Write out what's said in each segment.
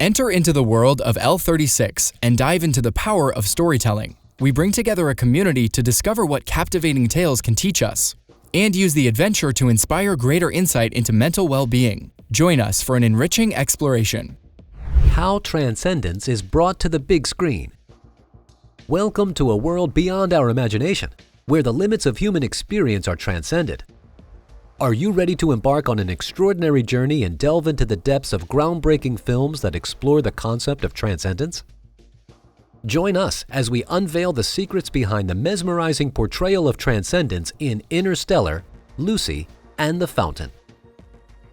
Enter into the world of L36 and dive into the power of storytelling. We bring together a community to discover what captivating tales can teach us, and use the adventure to inspire greater insight into mental well-being. Join us for an enriching exploration. How Transcendence is brought to the big screen. Welcome to a world beyond our imagination, where the limits of human experience are transcended. Are you ready to embark on an extraordinary journey and delve into the depths of groundbreaking films that explore the concept of transcendence? Join us as we unveil the secrets behind the mesmerizing portrayal of transcendence in Interstellar, Lucy, and The Fountain.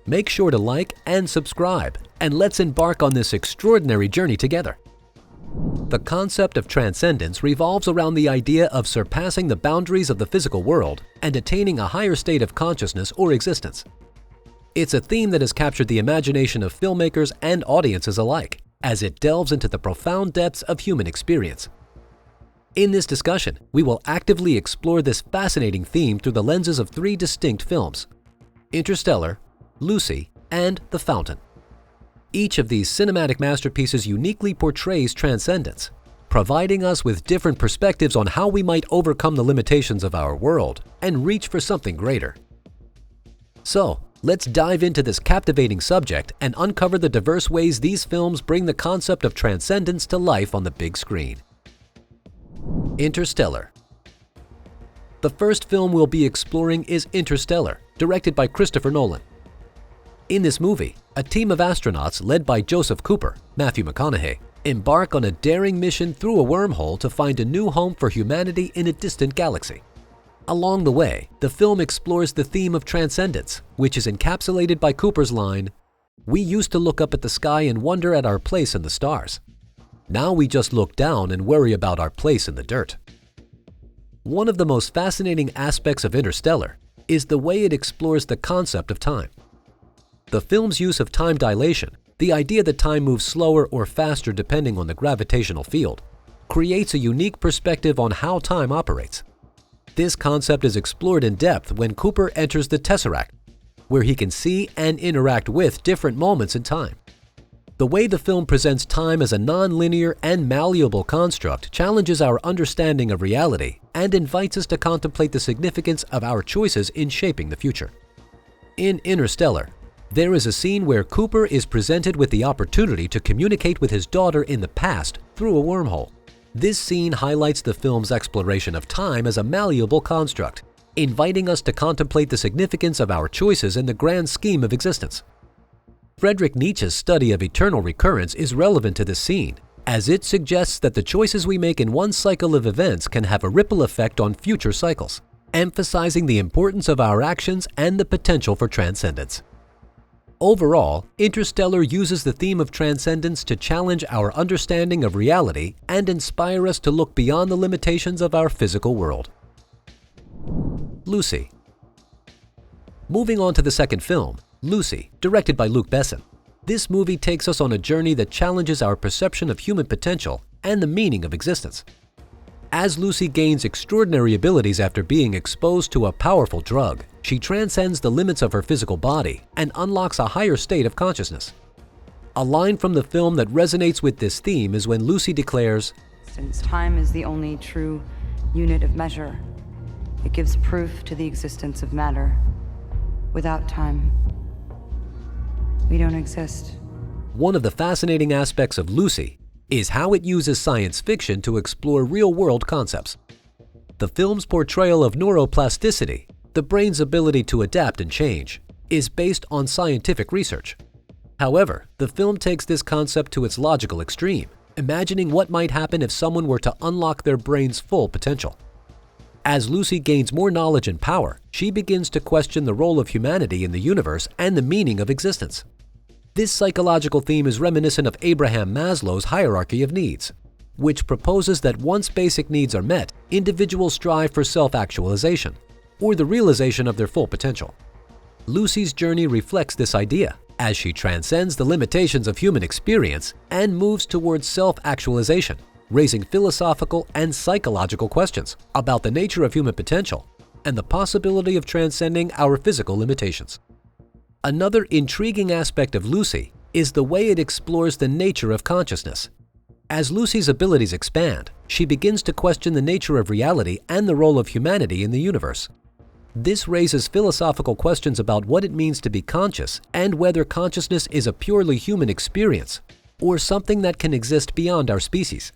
Make sure to like and subscribe, and let's embark on this extraordinary journey together. The concept of transcendence revolves around the idea of surpassing the boundaries of the physical world and attaining a higher state of consciousness or existence. It's a theme that has captured the imagination of filmmakers and audiences alike, as it delves into the profound depths of human experience. In this discussion, we will actively explore this fascinating theme through the lenses of three distinct films: Interstellar, Lucy, and The Fountain. Each of these cinematic masterpieces uniquely portrays transcendence, providing us with different perspectives on how we might overcome the limitations of our world and reach for something greater. So, let's dive into this captivating subject and uncover the diverse ways these films bring the concept of transcendence to life on the big screen. Interstellar. The first film we'll be exploring is Interstellar, directed by Christopher Nolan. In this movie, a team of astronauts led by Joseph Cooper, Matthew McConaughey, embark on a daring mission through a wormhole to find a new home for humanity in a distant galaxy. Along the way, the film explores the theme of transcendence, which is encapsulated by Cooper's line, "We used to look up at the sky and wonder at our place in the stars. Now we just look down and worry about our place in the dirt." One of the most fascinating aspects of Interstellar is the way it explores the concept of time. The film's use of time dilation, the idea that time moves slower or faster depending on the gravitational field, creates a unique perspective on how time operates. This concept is explored in depth when Cooper enters the Tesseract, where he can see and interact with different moments in time. The way the film presents time as a non-linear and malleable construct challenges our understanding of reality and invites us to contemplate the significance of our choices in shaping the future. In Interstellar, there is a scene where Cooper is presented with the opportunity to communicate with his daughter in the past through a wormhole. This scene highlights the film's exploration of time as a malleable construct, inviting us to contemplate the significance of our choices in the grand scheme of existence. Friedrich Nietzsche's study of eternal recurrence is relevant to this scene, as it suggests that the choices we make in one cycle of events can have a ripple effect on future cycles, emphasizing the importance of our actions and the potential for transcendence. Overall, Interstellar uses the theme of transcendence to challenge our understanding of reality and inspire us to look beyond the limitations of our physical world. Lucy. Moving on to the second film, Lucy, directed by Luc Besson. This movie takes us on a journey that challenges our perception of human potential and the meaning of existence. As Lucy gains extraordinary abilities after being exposed to a powerful drug, she transcends the limits of her physical body and unlocks a higher state of consciousness. A line from the film that resonates with this theme is when Lucy declares, "Since time is the only true unit of measure, it gives proof to the existence of matter. Without time, we don't exist." One of the fascinating aspects of Lucy is how it uses science fiction to explore real-world concepts. The film's portrayal of neuroplasticity, the brain's ability to adapt and change, is based on scientific research. However, the film takes this concept to its logical extreme, imagining what might happen if someone were to unlock their brain's full potential. As Lucy gains more knowledge and power, she begins to question the role of humanity in the universe and the meaning of existence. This psychological theme is reminiscent of Abraham Maslow's hierarchy of needs, which proposes that once basic needs are met, individuals strive for self-actualization, or the realization of their full potential. Lucy's journey reflects this idea, as she transcends the limitations of human experience and moves towards self-actualization, raising philosophical and psychological questions about the nature of human potential and the possibility of transcending our physical limitations. Another intriguing aspect of Lucy is the way it explores the nature of consciousness. As Lucy's abilities expand, she begins to question the nature of reality and the role of humanity in the universe. This raises philosophical questions about what it means to be conscious and whether consciousness is a purely human experience or something that can exist beyond our species.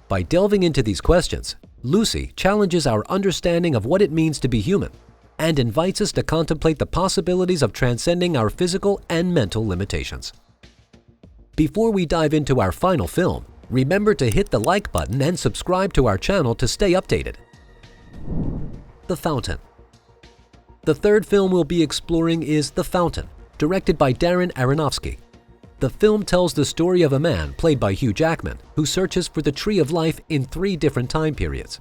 By delving into these questions, Lucy challenges our understanding of what it means to be human and invites us to contemplate the possibilities of transcending our physical and mental limitations. Before we dive into our final film, remember to hit the like button and subscribe to our channel to stay updated. The Fountain. The third film we'll be exploring is The Fountain, directed by Darren Aronofsky. The film tells the story of a man, played by Hugh Jackman, who searches for the Tree of Life in 3 different time periods.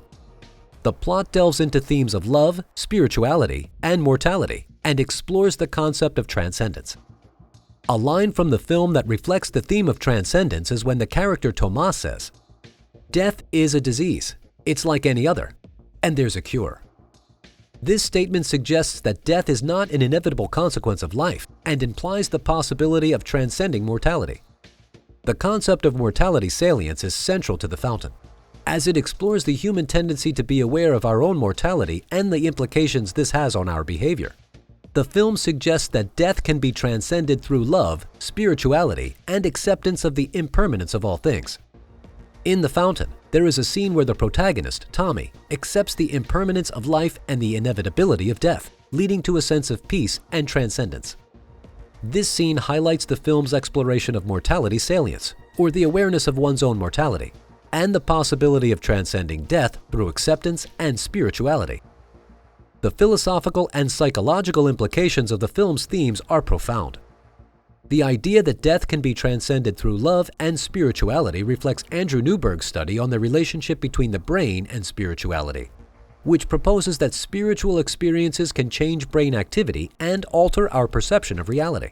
The plot delves into themes of love, spirituality, and mortality, and explores the concept of transcendence. A line from the film that reflects the theme of transcendence is when the character Tomas says, "Death is a disease. It's like any other, and there's a cure." This statement suggests that death is not an inevitable consequence of life and implies the possibility of transcending mortality. The concept of mortality salience is central to The Fountain, as it explores the human tendency to be aware of our own mortality and the implications this has on our behavior. The film suggests that death can be transcended through love, spirituality, and acceptance of the impermanence of all things. In The Fountain, there is a scene where the protagonist, Tommy, accepts the impermanence of life and the inevitability of death, leading to a sense of peace and transcendence. This scene highlights the film's exploration of mortality salience, or the awareness of one's own mortality, and the possibility of transcending death through acceptance and spirituality. The philosophical and psychological implications of the film's themes are profound. The idea that death can be transcended through love and spirituality reflects Andrew Newberg's study on the relationship between the brain and spirituality, which proposes that spiritual experiences can change brain activity and alter our perception of reality.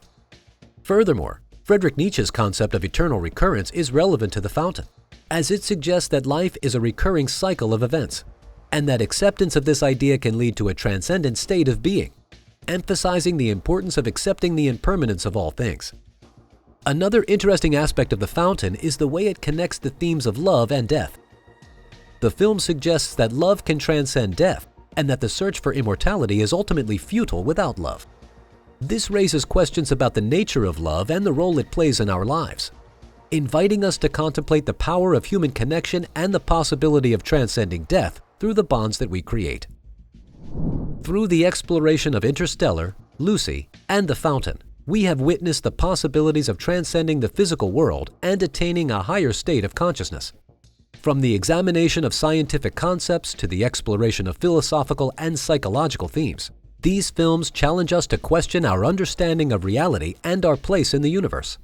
Furthermore, Friedrich Nietzsche's concept of eternal recurrence is relevant to The Fountain, as it suggests that life is a recurring cycle of events, and that acceptance of this idea can lead to a transcendent state of being, emphasizing the importance of accepting the impermanence of all things. Another interesting aspect of The Fountain is the way it connects the themes of love and death. The film suggests that love can transcend death, and that the search for immortality is ultimately futile without love. This raises questions about the nature of love and the role it plays in our lives, inviting us to contemplate the power of human connection and the possibility of transcending death through the bonds that we create. Through the exploration of Interstellar, Lucy, and The Fountain, we have witnessed the possibilities of transcending the physical world and attaining a higher state of consciousness. From the examination of scientific concepts to the exploration of philosophical and psychological themes, these films challenge us to question our understanding of reality and our place in the universe.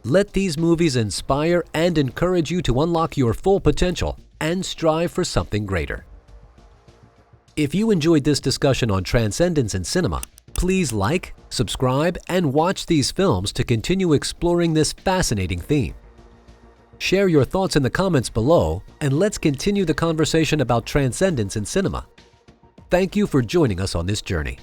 Let these movies inspire and encourage you to unlock your full potential and strive for something greater. If you enjoyed this discussion on transcendence in cinema, please like, subscribe, and watch these films to continue exploring this fascinating theme. Share your thoughts in the comments below, and let's continue the conversation about transcendence in cinema. Thank you for joining us on this journey.